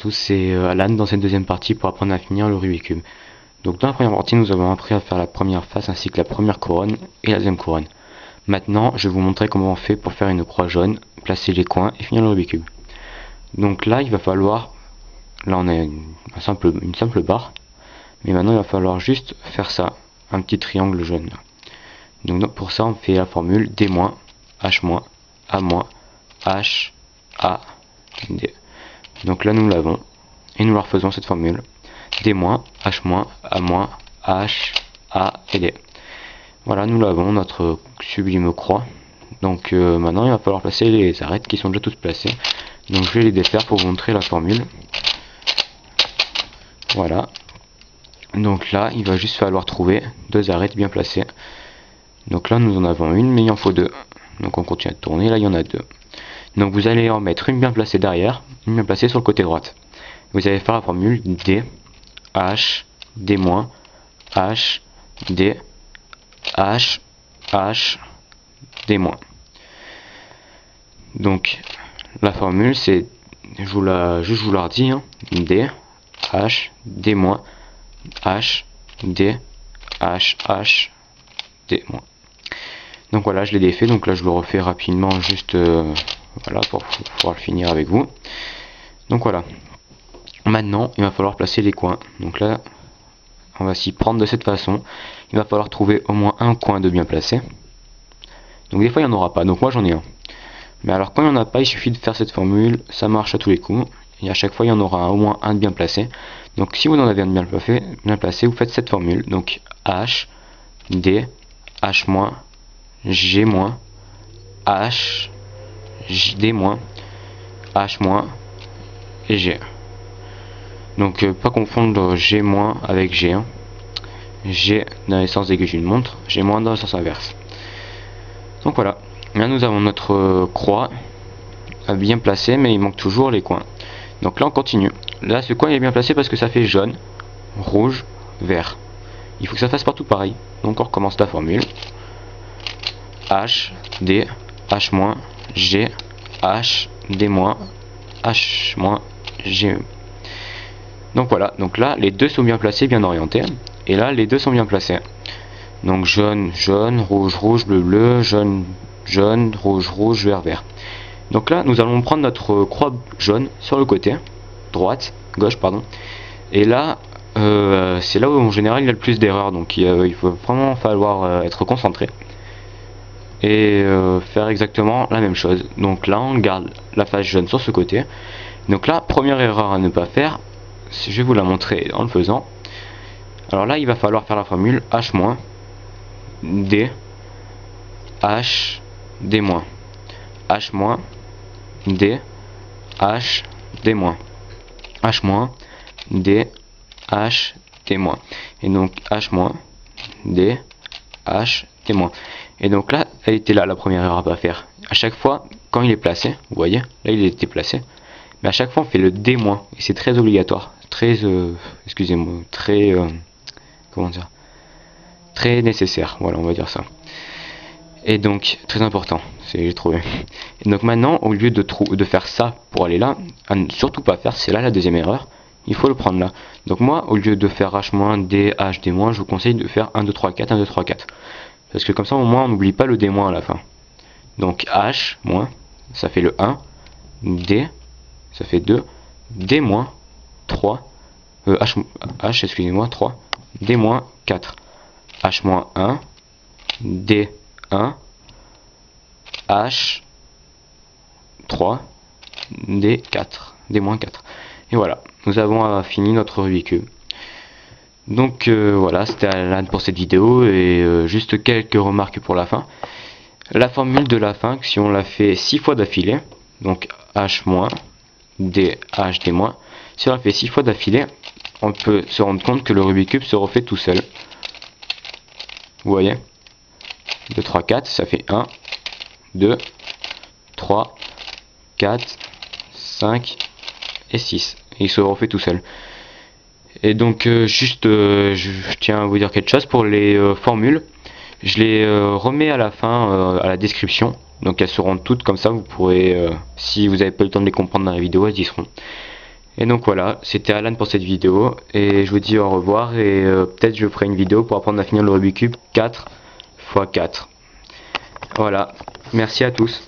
tous, c'est Alan dans cette deuxième partie pour apprendre à finir le Rubik's Cube. Donc dans la première partie, nous avons appris à faire la première face ainsi que la première couronne et la deuxième couronne. Maintenant, je vais vous montrer comment on fait pour faire une croix jaune, placer les coins et finir le Rubik's Cube. Donc là, il va falloir, là on a une simple barre, mais maintenant il va falloir juste faire ça, un petit triangle jaune. Donc pour ça, on fait la formule D-, H-, A-, H, A, D. Donc là nous l'avons et nous la refaisons cette formule D-, H-, A-, H, A et D. Voilà, nous l'avons, notre sublime croix. Donc maintenant il va falloir placer les arêtes qui sont déjà toutes placées. Donc je vais les défaire pour vous montrer la formule. Voilà. Donc là il va juste falloir trouver deux arêtes bien placées. Donc là nous en avons une, mais il en faut deux. Donc on continue à tourner, là il y en a deux. Donc vous allez en mettre une bien placée derrière, une bien placée sur le côté droite. Vous allez faire la formule D, H, D-, H, D, H, H, D-. Donc la formule c'est, je vous la redis, hein, D, H, D-, H, D, H, H, D-. Donc voilà, je l'ai défait, donc là je le refais rapidement juste voilà, pour pouvoir le finir avec vous. Donc voilà. Maintenant, il va falloir placer les coins. Donc là, on va s'y prendre de cette façon. Il va falloir trouver au moins un coin de bien placé. Donc des fois, il n'y en aura pas. Donc moi, j'en ai un. Mais alors, quand il n'y en a pas, il suffit de faire cette formule. Ça marche à tous les coups. Et à chaque fois, il y en aura au moins un de bien placé. Donc si vous en avez un de bien placé, vous faites cette formule. Donc H, D, H-, G-, H, D-, H- et G. Donc pas confondre G- avec G. G dans le sens aiguille d'une montre, G- dans le sens inverse. Donc voilà, là nous avons notre croix bien placée, mais il manque toujours les coins. Donc là on continue. Là ce coin est bien placé parce que ça fait jaune, rouge, vert. Il faut que ça fasse partout pareil. Donc on recommence la formule. H, D, H-, G, H, D-, H-, G. Donc voilà, donc là les deux sont bien placés, bien orientés. Et là les deux sont bien placés. Donc jaune, jaune, rouge, rouge, bleu, bleu, jaune, jaune, rouge, rouge, vert, vert. Donc là nous allons prendre notre croix jaune sur le côté, gauche pardon. Et là c'est là où en général il y a le plus d'erreurs. Donc il faut vraiment falloir être concentré. Et faire exactement la même chose. Donc là on garde la face jaune sur ce côté. Donc là, première erreur à ne pas faire, je vais vous la montrer en le faisant. Alors là il va falloir faire la formule H-, D, H, D-, H-, D, H, D-, H-, D, H, D-. Et donc H-, D, H, D-. Et donc là, elle était là la première erreur à pas faire. À chaque fois, quand il est placé, vous voyez, là il était placé, mais à chaque fois on fait le D-, et c'est très obligatoire, très, excusez-moi, très, comment dire, très nécessaire, voilà, on va dire ça. Et donc, très important, j'ai trouvé. Et donc maintenant, au lieu de faire ça pour aller là, à ne surtout pas faire, c'est là la deuxième erreur, il faut le prendre là. Donc moi, au lieu de faire H-, D, H, D-, je vous conseille de faire 1, 2, 3, 4, 1, 2, 3, 4. Parce que comme ça, au moins, on n'oublie pas le D- à la fin. Donc H-, ça fait le 1, D, ça fait 2, D-, 3, H, excusez-moi, 3, D-, 4, H-, 1, D, 1, H, 3, D, 4, D-, 4. Et voilà, nous avons fini notre Rubik's Cube. Donc voilà, c'était Alan pour cette vidéo et juste quelques remarques pour la fin. La formule de la fin, si on la fait 6 fois d'affilée, donc H-, D, H, D-, si on la fait 6 fois d'affilée, on peut se rendre compte que le Rubik's Cube se refait tout seul. Vous voyez, 2, 3, 4, ça fait 1, 2, 3, 4, 5 et 6. Et il se refait tout seul. Et donc je tiens à vous dire quelque chose pour les formules. Je les remets à la fin, à la description. Donc elles seront toutes comme ça, vous pourrez, si vous n'avez pas le temps de les comprendre dans la vidéo, elles y seront. Et donc voilà, c'était Alan pour cette vidéo, et je vous dis au revoir, et peut-être je ferai une vidéo pour apprendre à finir le Rubik's Cube 4 x 4. Voilà, merci à tous.